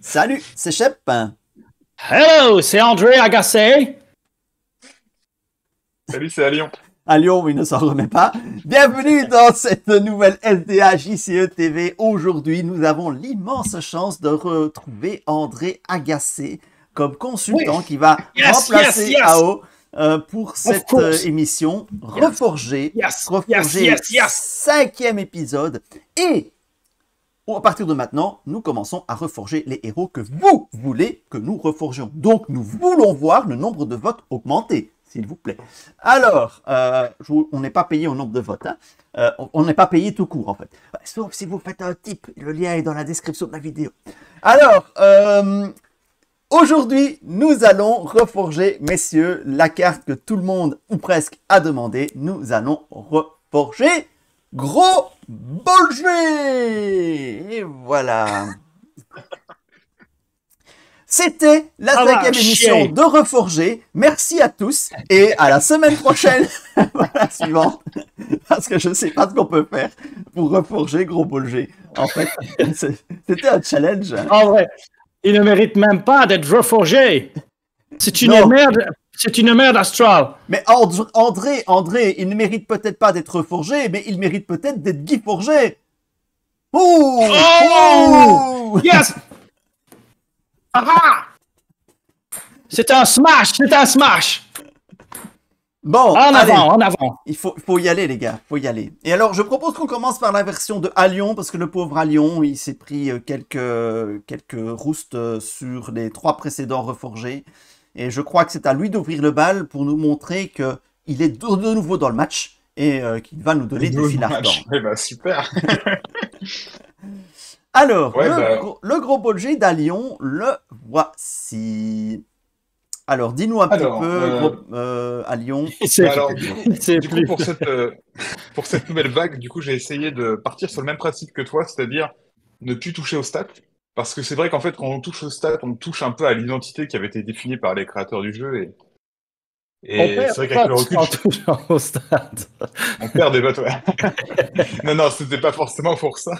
Salut, c'est Shep. Hello, c'est André Agassi. Salut, c'est à Lyon. À Lyon, mais il ne s'en remet pas. Bienvenue dans cette nouvelle SDA JCE TV. Aujourd'hui, nous avons l'immense chance de retrouver André Agassi comme consultant qui va remplacer AO pour cette émission Reforger. Reforger, 5e épisode. Et à partir de maintenant, nous commençons à reforger les héros que vous voulez que nous reforgions. Donc, nous voulons voir le nombre de votes augmenter, s'il vous plaît. Alors, on n'est pas payé au nombre de votes. Hein. On n'est pas payé tout court, en fait. Sauf si vous faites un tip. Le lien est dans la description de la vidéo. Alors, aujourd'hui, nous allons reforger, messieurs, la carte que tout le monde, ou presque, a demandé. Nous allons reforger Gros Bolger. Et voilà. C'était la 5e émission de Reforger. Merci à tous et à la semaine prochaine. Voilà, suivante. Parce que je ne sais pas ce qu'on peut faire pour reforger Gros Bolger. En fait, c'était un challenge. En vrai, il ne mérite même pas d'être reforgé. C'est une merde. C'est une merde astrale. Mais André, il ne mérite peut-être pas d'être reforgé, mais il mérite peut-être d'être Guy Forgé. Oh yes. Ah! C'est un smash, c'est un smash. Bon, allez, en avant. Il faut y aller, les gars, faut y aller. Et alors, je propose qu'on commence par la version de Alion, parce que le pauvre Alion, il s'est pris quelques roustes sur les 3 précédents reforgés. Et je crois que c'est à lui d'ouvrir le bal pour nous montrer qu'il est de nouveau dans le match et qu'il va nous donner des fils ardents. Eh ben, super. Alors, le gros Bolger d'Alion, le voici. Alors, dis-nous un petit peu, Alion. Alors, du coup pour cette nouvelle vague, du coup, j'ai essayé de partir sur le même principe que toi, c'est-à-dire ne plus toucher aux stats. Parce que c'est vrai qu'en fait, quand on touche aux stats, on touche un peu à l'identité qui avait été définie par les créateurs du jeu. Et c'est vrai qu'avec le recul, on perd des votes, ouais. Non, c'était pas forcément pour ça.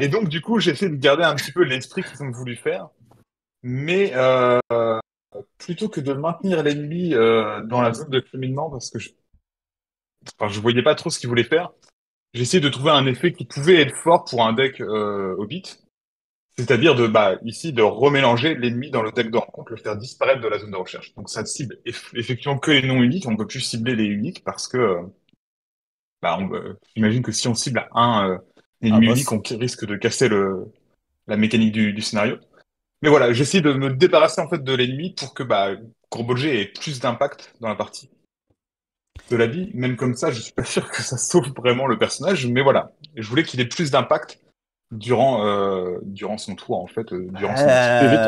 Et donc, du coup, j'ai essayé de garder un petit peu l'esprit qu'ils ont voulu faire. Mais plutôt que de maintenir l'ennemi dans la zone de cheminement, parce que je voyais pas trop ce qu'ils voulaient faire, j'ai essayé de trouver un effet qui pouvait être fort pour un deck Hobbit. C'est-à-dire ici de remélanger l'ennemi dans le deck de rencontre, le faire disparaître de la zone de recherche. Donc ça cible effectivement que les non uniques, on ne peut plus cibler les uniques parce que j'imagine que si on cible un ennemi unique, on risque de casser la mécanique du scénario. Mais voilà, j'essaie de me débarrasser en fait de l'ennemi pour que Gros Bolger ait plus d'impact dans la partie. De la vie, même comme ça, je suis pas sûr que ça sauve vraiment le personnage, mais voilà, je voulais qu'il ait plus d'impact durant son tour, en fait.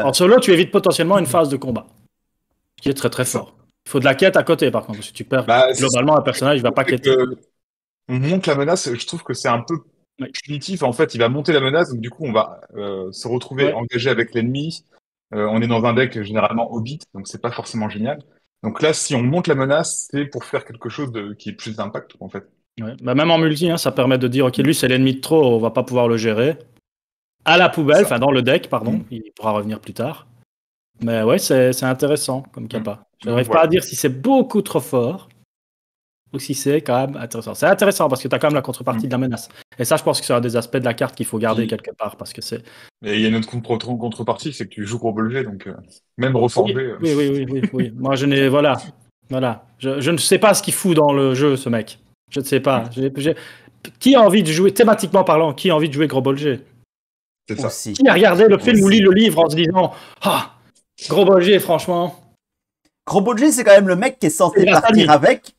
En solo, tu évites potentiellement une phase de combat, qui est très très fort. Il faut de la quête à côté, par contre. Si tu perds globalement un personnage, il va pas quêter. On monte la menace, je trouve que c'est un peu punitif. En fait, il va monter la menace, donc du coup, on va se retrouver engagé avec l'ennemi. On est dans un deck généralement Hobbit, donc c'est pas forcément génial. Donc là, si on monte la menace, c'est pour faire quelque chose qui ait plus d'impact, en fait. Ouais. Même en multi, ça permet de dire ok, lui c'est l'ennemi de trop, on va pas pouvoir le gérer. À la poubelle, enfin dans le deck, pardon, il pourra revenir plus tard. Mais ouais, c'est intéressant comme capa. Je n'arrive pas à dire si c'est beaucoup trop fort ou si c'est quand même intéressant. C'est intéressant parce que tu as quand même la contrepartie de la menace. Et ça, je pense que c'est un des aspects de la carte qu'il faut garder quelque part parce que c'est. Et il y a une autre contrepartie, c'est que tu joues Gros Bolger, donc même reforger. Oui. Moi, je n'ai voilà. Je ne sais pas ce qu'il fout dans le jeu, ce mec. Je ne sais pas. Qui a envie de jouer, thématiquement parlant, qui a envie de jouer Gros Bolger? C'est ça. Aussi. Qui a regardé le film ou lit le livre en se disant Gros Bolger, franchement. Gros Bolger, c'est quand même le mec qui est censé partir avec,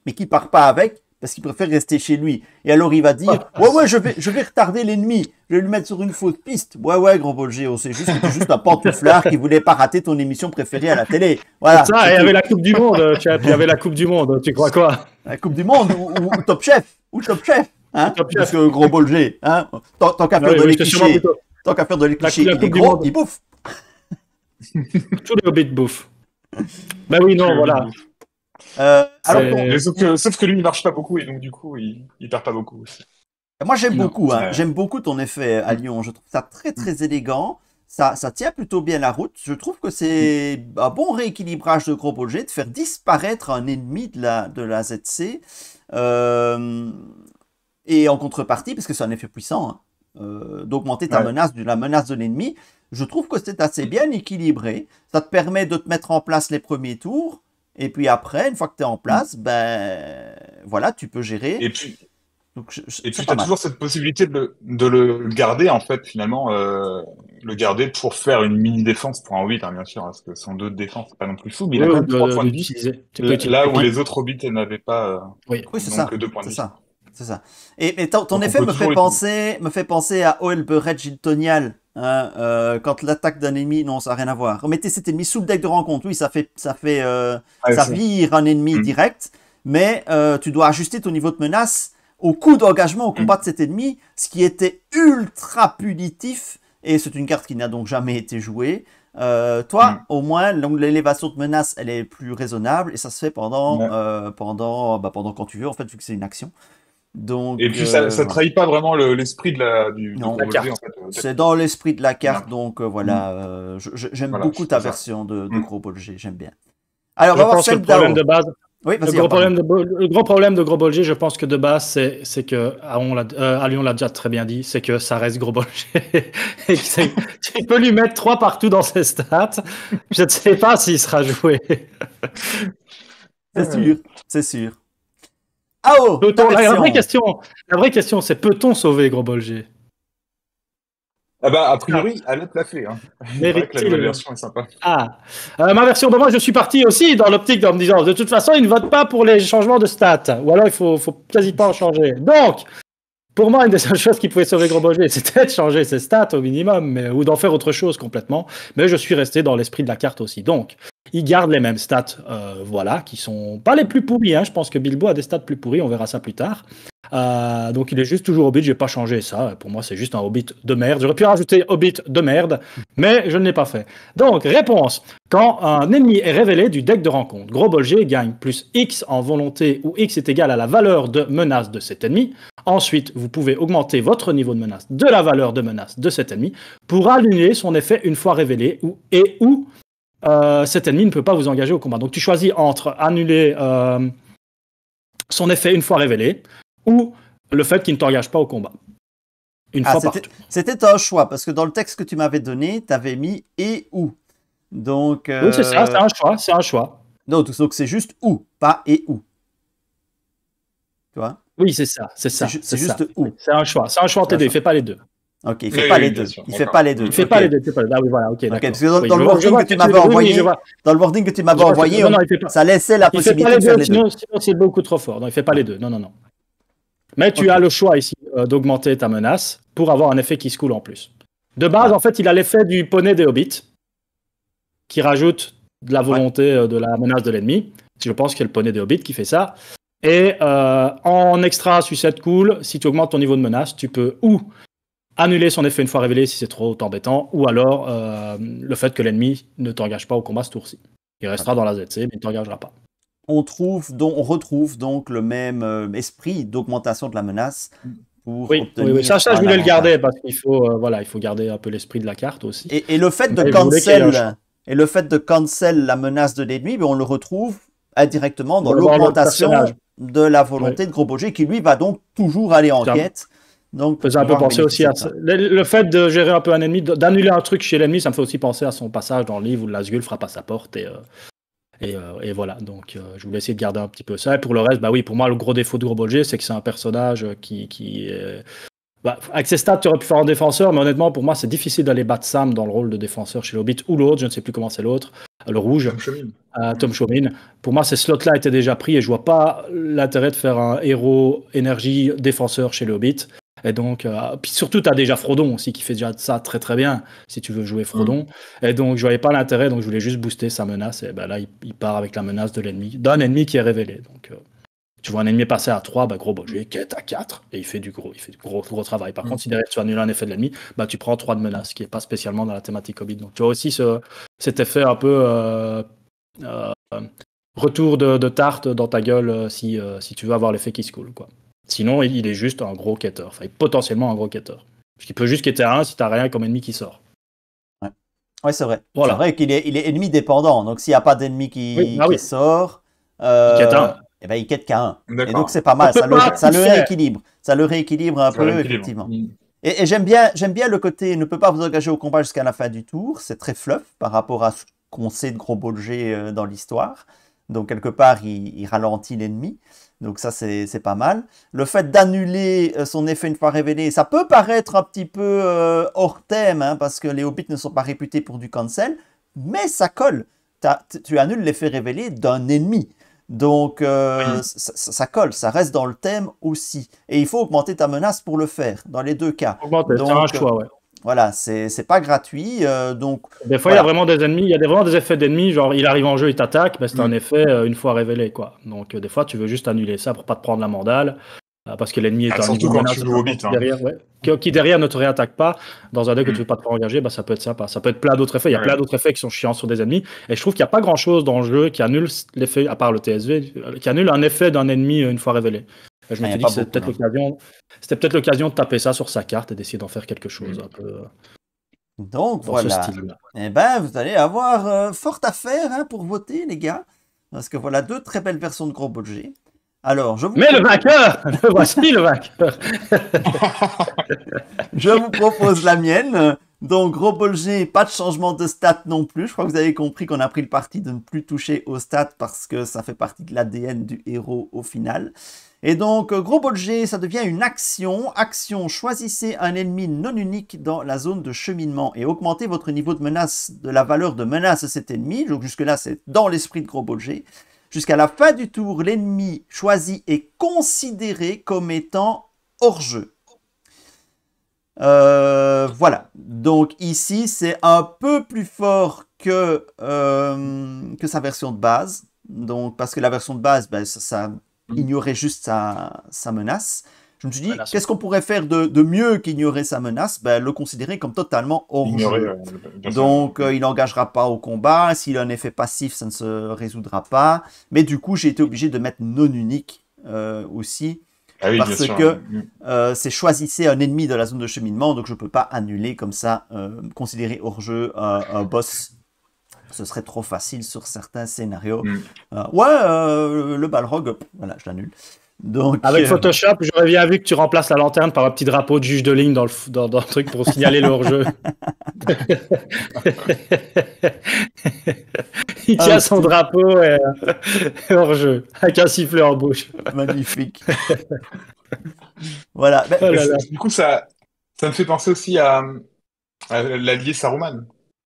mais qui part pas avec parce qu'il préfère rester chez lui. Et alors il va dire ouais, je vais retarder l'ennemi, je vais lui mettre sur une fausse piste. Ouais, Gros Bolger, on sait juste que tu es juste un pantouflard qui voulait pas rater ton émission préférée à la télé. Voilà. Ça, il y avait la Coupe du Monde, il y avait la Coupe du Monde, tu crois quoi? La Coupe du Monde ou Top Chef, hein, parce que Gros Bolger, hein, tant qu'à faire de les clichés, il est gros, il bouffe. Tous les hobbits bouffent. Ben oui, non, voilà. Sauf que lui, il marche pas beaucoup et donc du coup, il perd pas beaucoup aussi. Moi, j'aime Non. beaucoup, hein. Ouais. J'aime beaucoup ton effet à Lyon. Je trouve ça très, très élégant. Ça tient plutôt bien la route. Je trouve que c'est un bon rééquilibrage de gros budget de faire disparaître un ennemi de la ZC. Euh, et en contrepartie, parce que c'est un effet puissant, hein, d'augmenter ta Ouais. menace, la menace de l'ennemi. Je trouve que c'est assez bien équilibré. Ça te permet de te mettre en place les premiers tours. Et puis après, une fois que tu es en place, ben voilà, tu peux gérer. Et puis, Donc, et c'est puis tu pas as mal. toujours cette possibilité de le garder, en fait, finalement, le garder pour faire une mini-défense pour un hobbit, hein, bien sûr, parce que son 2 de défense, c'est pas non plus fou, mais il a Oui, quand ou même 3 points de vie, d'utiliser. Tu peux utiliser là où un. les autres hobbits n'avaient pas, Oui. Oui, c'est donc ça. 2 points de C'est vie. ça. C'est ça. Et ton Donc on effet peut toujours l'utiliser. me fait penser à Oelberet Giltonial. Hein, quand l'attaque d'un ennemi, non, ça n'a rien à voir. Remettez cet ennemi sous le deck de rencontre. Oui, Ouais, ça c'est- vire un ennemi Mm. direct, mais tu dois ajuster ton niveau de menace au coût d'engagement au combat Mm. de cet ennemi, ce qui était ultra punitif. Et c'est une carte qui n'a donc jamais été jouée. Toi, Mm. au moins, l'élévation de menace, elle est plus raisonnable et ça se fait Ouais. pendant quand tu veux, en fait, vu que c'est une action. Donc, Et puis ça voilà. trahit pas vraiment l'esprit de Non, Gros La Bolger, en carte. fait. c'est dans l'esprit de la carte, Non. donc Mm. voilà. J'aime Voilà, beaucoup ta c'est ça. version de Mm. Gros Bolger, j'aime bien. Alors, on Je va voir pense que le problème Feldao. de base, Oui, le vas-y, gros pardon. problème de Gros Bolger, je pense que de base, c'est que à Lyon l'a déjà très bien dit, c'est que ça reste Gros Bolger. Et que tu peux lui mettre 3 partout dans ses stats. Je ne sais pas s'il sera joué. C'est sûr, c'est sûr. Ah oh, ta La vraie version. question, c'est peut-on sauver Gros Bolger? Ah bah, a Ah, priori, Alep l'a fait, hein. Il paraît que la nouvelle mérite-t-il? version est sympa. Ma version, moi je suis parti aussi dans l'optique en me disant de toute façon il ne vote pas pour les changements de stats, ou alors il faut quasi pas en changer. Donc, pour moi, une des seules choses qui pouvait sauver Gros Bolger, c'était de changer ses stats au minimum, ou d'en faire autre chose complètement. Mais je suis resté dans l'esprit de la carte aussi. Donc, il garde les mêmes stats, voilà, qui sont pas les plus pourris. Hein. Je pense que Bilbo a des stats plus pourris, on verra ça plus tard. Donc il est juste toujours Hobbit, je n'ai pas changé ça. Pour moi, c'est juste un Hobbit de merde. J'aurais pu rajouter Hobbit de merde, mais je ne l'ai pas fait. Donc, réponse. Quand un ennemi est révélé du deck de rencontre, Gros Bolger gagne plus X en volonté où X est égal à la valeur de menace de cet ennemi. Ensuite, vous pouvez augmenter votre niveau de menace de la valeur de menace de cet ennemi pour annuler son effet une fois révélé ou cet ennemi ne peut pas vous engager au combat. Donc tu choisis entre annuler son effet une fois révélé ou le fait qu'il ne t'engage pas au combat. Une fois partout. C'était un choix, parce que dans le texte que tu m'avais donné, tu avais mis et ou. Donc, Oui, c'est ça, c'est un choix. Donc c'est juste ou, pas et ou. Tu vois? Oui, c'est ça. C'est juste ou. C'est un choix entre les deux, il ne fait pas les deux. Ok, il fait pas les deux. Il fait pas les deux. Il fait pas les deux. Ah oui, voilà, ok, d'accord. Parce que dans le wording que tu m'avais envoyé, ça laissait la possibilité de faire les deux. Sinon, c'est beaucoup trop fort. Non, il fait pas les deux. Non. Mais tu as le choix ici d'augmenter ta menace pour avoir un effet qui se coule en plus. De base, en fait, il a l'effet du poney des hobbits qui rajoute de la volonté de la menace de l'ennemi. Je pense que c'est le poney des hobbits qui fait ça. Et en extra sucette cool, si tu augmentes ton niveau de menace, tu peux ou annuler son effet une fois révélé si c'est trop embêtant, ou alors le fait que l'ennemi ne t'engage pas au combat ce tour-ci. Il restera dans la ZC, mais il ne t'engagera pas. On retrouve donc le même esprit d'augmentation de la menace pour obtenir. Oui. Ça, je voulais le garder parce qu'il faut, il faut garder un peu l'esprit de la carte aussi. Et le fait de cancel la menace de l'ennemi, on le retrouve indirectement dans l'augmentation de la volonté de Gros Bolger qui lui va donc toujours aller en quête. Donc, faisait un peu penser aussi à ça. Le fait de gérer un peu un ennemi, d'annuler un truc chez l'ennemi, ça me fait aussi penser à son passage dans le livre où le Nazgûl frappe à sa porte et voilà. Donc je voulais essayer de garder un petit peu ça. Et pour le reste, pour moi, le gros défaut de Gros Bolger, c'est que c'est un personnage qui avec ses stats, tu aurais pu faire un défenseur, mais honnêtement, pour moi, c'est difficile d'aller battre Sam dans le rôle de défenseur chez l'Hobbit ou l'autre, je ne sais plus comment c'est l'autre, le rouge, Tom Chaumin. Pour moi, ces slots-là étaient déjà pris et je vois pas l'intérêt de faire un héros énergie défenseur chez le Hobbit. Et donc, puis surtout, tu as déjà Frodon aussi qui fait déjà ça très très bien si tu veux jouer Frodon. Et donc, je voyais pas l'intérêt, donc je voulais juste booster sa menace. Et là, il part avec la menace de l'ennemi, d'un ennemi qui est révélé. Donc, tu vois un ennemi passer à 3, Gros Bolger quête à 4 et il fait du gros travail. Par contre, si derrière tu annules un effet de l'ennemi, tu prends 3 de menace, qui n'est pas spécialement dans la thématique Hobbit. Donc, tu vois aussi cet effet un peu retour de tarte dans ta gueule si tu veux avoir l'effet qui se coule, quoi. Sinon, il est juste un gros quêteur. Enfin, potentiellement un gros quêteur. Parce qu'il peut juste quêter à 1 si t'as rien comme ennemi qui sort. Ouais, c'est vrai. Voilà. C'est vrai qu'il est ennemi dépendant. Donc, s'il n'y a pas d'ennemi qui sort, il quête à 1. Eh ben, il quête qu'à 1. Et D'accord. donc, c'est pas mal. Ça le rééquilibre. Ça le rééquilibre un peu, rééquilibre. effectivement. Et j'aime bien le côté ne peut pas vous engager au combat jusqu'à la fin du tour. C'est très fluff par rapport à ce qu'on sait de Gros Bolger dans l'histoire. Donc, quelque part, il ralentit l'ennemi. Donc ça, c'est pas mal. Le fait d'annuler son effet une fois révélé, ça peut paraître un petit peu hors thème, hein, parce que les hobbits ne sont pas réputés pour du cancel, mais ça colle. Tu annules l'effet révélé d'un ennemi. Donc ça colle, ça reste dans le thème aussi. Et il faut augmenter ta menace pour le faire, dans les deux cas. Augmenter, c'est un choix, ouais. Voilà, c'est pas gratuit. Donc, des fois, il y a vraiment des ennemis, il y a vraiment des effets d'ennemis, genre il arrive en jeu, il t'attaque, mais c'est un effet une fois révélé, quoi. Donc des fois, tu veux juste annuler ça pour pas te prendre la mandale, parce que l'ennemi est un surtout quand tu joues au Hobbit, derrière, qui derrière ne te réattaque pas. Dans un deck que tu veux pas te faire engager, bah, ça peut être sympa. Ça peut être plein d'autres effets. Il y a plein d'autres effets qui sont chiants sur des ennemis. Et je trouve qu'il n'y a pas grand chose dans le jeu qui annule l'effet, à part le TSV, qui annule un effet d'un ennemi une fois révélé. Et je me suis dit que c'était peut-être l'occasion de taper ça sur sa carte et d'essayer d'en faire quelque chose un peu. Donc voilà, et ben, vous allez avoir fort à faire hein, pour voter les gars, parce que voilà 2 très belles versions de Gros Bolger. Alors, Mais le vainqueur, voici le vainqueur. Je vous propose la mienne. Donc Gros Bolger, pas de changement de stats non plus. Je crois que vous avez compris qu'on a pris le parti de ne plus toucher aux stats parce que ça fait partie de l'ADN du héros au final. Et donc, Gros Bolger, ça devient une action. Action, choisissez un ennemi non unique dans la zone de cheminement et augmentez votre niveau de menace, de la valeur de menace de cet ennemi. Donc jusque-là, c'est dans l'esprit de Gros Bolger. Jusqu'à la fin du tour, l'ennemi choisi est considéré comme étant hors jeu. Voilà. Donc ici, c'est un peu plus fort que sa version de base. Donc, parce que la version de base, ben, ça ignorait juste sa menace. Je me suis dit, qu'est-ce qu'on pourrait faire de mieux qu'ignorer sa menace? Ben, le considérer comme totalement hors jeu. Donc, il n'engagera pas au combat. S'il a un effet passif, ça ne se résoudra pas. Mais du coup, j'ai été obligé de mettre non unique aussi. Ah oui, parce que c'est choisissez un ennemi de la zone de cheminement. Donc, je ne peux pas annuler comme ça, considérer hors jeu un boss. Ce serait trop facile sur certains scénarios. Le Balrog, voilà, je l'annule. Donc, avec Photoshop, j'aurais bien vu que tu remplaces la lanterne par un petit drapeau de juge de ligne dans le truc pour signaler le hors-jeu. Il tient son drapeau hors-jeu, avec un sifflet en bouche. Magnifique. Voilà. Du coup, ça me fait penser aussi à l'allié Saruman.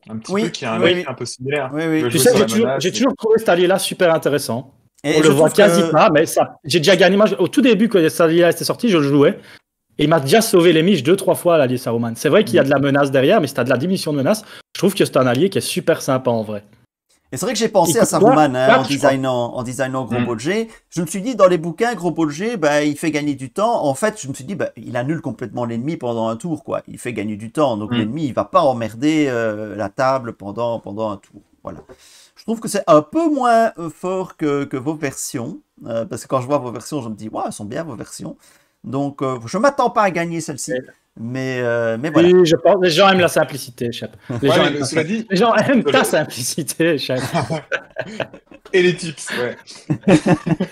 Un petit peu qui a un œil un peu similaire. Tu sais, j'ai toujours trouvé cet allié-là super intéressant. Et on le voit quasi pas, mais j'ai déjà gagné. Moi, au tout début, quand cet allié-là était sorti, je le jouais. Et il m'a déjà sauvé les miches 2-3 fois, l'allié Saruman. C'est vrai qu'il y a de la menace derrière, mais si tu as de la diminution de menace, je trouve que c'est un allié qui est super sympa en vrai. Et c'est vrai que j'ai pensé à Saruman en designant Gros Bolger. Je me suis dit, dans les bouquins, Gros Bolger, ben, il fait gagner du temps. En fait, je me suis dit, ben, il annule complètement l'ennemi pendant un tour, quoi. Il fait gagner du temps. Donc, l'ennemi, il va pas emmerder la table pendant un tour. Voilà. Je trouve que c'est un peu moins fort que vos versions. Parce que quand je vois vos versions, je me dis, elles sont bien vos versions. Donc, je m'attends pas à gagner celle-ci. Mais voilà. Oui, je pense les gens aiment la simplicité, Chef. Les gens aiment ta simplicité, Chef. Et les tips, ouais.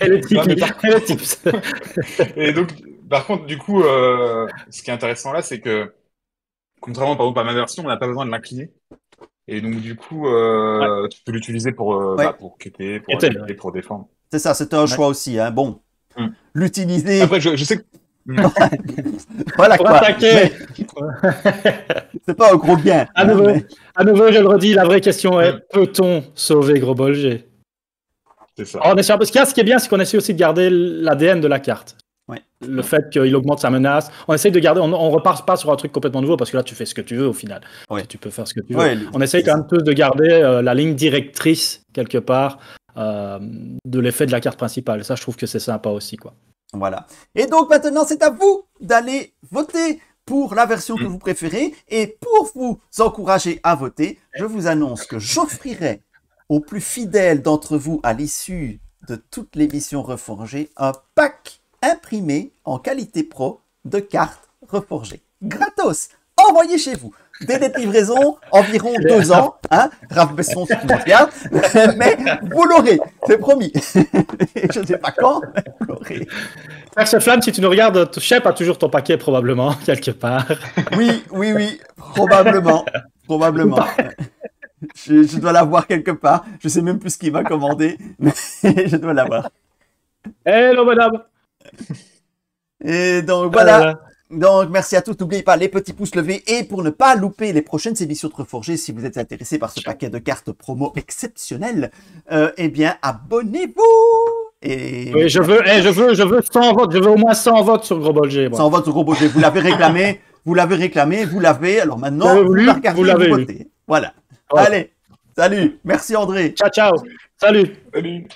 Et les tips. Et donc, par contre, du coup, ce qui est intéressant là, c'est que, contrairement par exemple à ma version, on n'a pas besoin de l'incliner. Et donc, du coup, tu peux l'utiliser pour quitter, pour attaquer, pour défendre. C'est ça, c'était un choix aussi. Hein. Bon, l'utiliser. Après, je sais que. Voilà pour quoi. attaquer. C'est pas un gros bien. À nouveau, je le redis, la vraie question est peut-on sauver Gros Bolger? C'est ça. On est sûr, parce que ce qui est bien, c'est qu'on essaie aussi de garder l'ADN de la carte. Ouais. Le fait qu'il augmente sa menace. On essaye de garder, on repart pas sur un truc complètement nouveau parce que là, tu fais ce que tu veux au final. Ouais. Tu peux faire ce que tu veux. Ouais, on essaye quand même tous de garder la ligne directrice quelque part de l'effet de la carte principale. Ça, je trouve que c'est sympa aussi, quoi. Voilà. Et donc maintenant, c'est à vous d'aller voter pour la version que vous préférez. Et pour vous encourager à voter, je vous annonce que j'offrirai aux plus fidèles d'entre vous à l'issue de toute l'émission Reforgée un pack imprimées en qualité pro de cartes reforgées. Gratos, envoyez chez vous. Délai de livraison, environ 2 ans. Hein, Raph Besson, si tu me regardes. Mais vous l'aurez, c'est promis. Je ne sais pas quand, mais vous l'aurez. Perce Flamme, si tu nous regardes, Shep a toujours ton paquet probablement, quelque part. Oui, probablement. Je dois l'avoir quelque part. Je sais même plus ce qu'il m'a commandé, mais je dois l'avoir. Hello, madame. Et donc, voilà. Donc, merci à tous. N'oubliez pas les petits pouces levés. Et pour ne pas louper les prochaines émissions de Reforgé, si vous êtes intéressé par ce paquet de cartes promo exceptionnel, eh bien, abonnez-vous. Et... Oui, je veux 100 votes. Je veux au moins 100 votes sur Gros Bolger. 100 votes sur Gros Bolger. Vous l'avez réclamé. Vous l'avez. Alors maintenant, vous la regardez, vous votez. Voilà. Allez, salut. Merci André. Ciao. Salut. Salut.